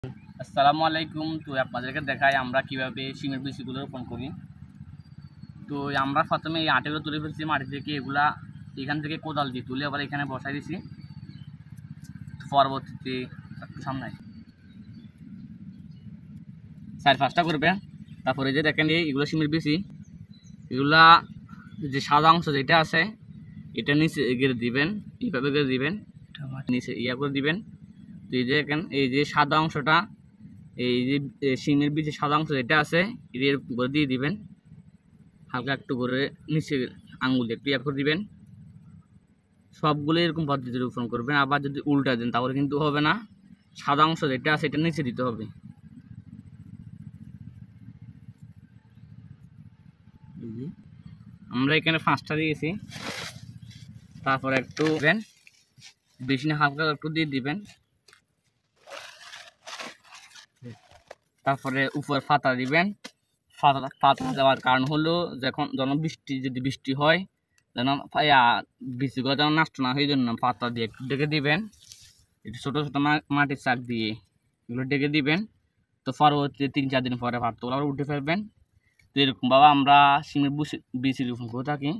আসসালামু আলাইকুম। তো আপনাদেরকে দেখাই আমরা কিভাবে শিমের বিচিগুলো রোপণ করি। তো আমরা প্রথমে এই আটিগুলো তুলে ফেলছি মাটি থেকে, এগুলা এখান থেকে কোদাল দিয়ে তুলে আবার এখানে বসাই দিছি। পরবর্তীতে একটু সামনে 4-5টা করবে। তারপরে যে দেখেন এগুলো শিমের বিচি, এগুলা যে সাদা অংশ যেটা আছে এটা নিচে গেড়ে দিবেন, এইভাবে গেড়ে দিবেন, নিচে করে দিবেন। তো এই যে দেখেন এই যে সাদা অংশটা, এই যে শিমের বীজের সাদা অংশ যেটা আছে এর উপরে দিয়ে দিবেন, হালকা একটু করে নিচে আঙুল দিয়ে একটু করে দিবেন। সবগুলো এরকম পদ্ধতিতে রোপণ করবেন। আবার যদি উল্টা দেন তাহলে কিন্তু হবে না, সাদা অংশ যেটা আছে এটা নিচে দিতে হবে। আমরা এখানে 5টা দিয়েছি। তারপরে একটু দেন, বেশি না হালকা একটু দিয়ে দিবেন। তারপরে উপর পাতা দিবেন। পাতা দেওয়ার কারণ হলো যখন বৃষ্টি হয় যেন বীজগুলো যেন নষ্ট না হয়, জন্য পাতা দিয়ে একটু ডেকে দিবেন। একটু ছোটো ছোটো মাটির চাক দিয়ে এগুলো ডেকে দিবেন। তো পরবর্তীতে 3-4 দিন পরে পাতাগুলো উঠে ফেলবেন। তো এরকমভাবে আমরা শিমের বীজ রোপণ করে থাকি।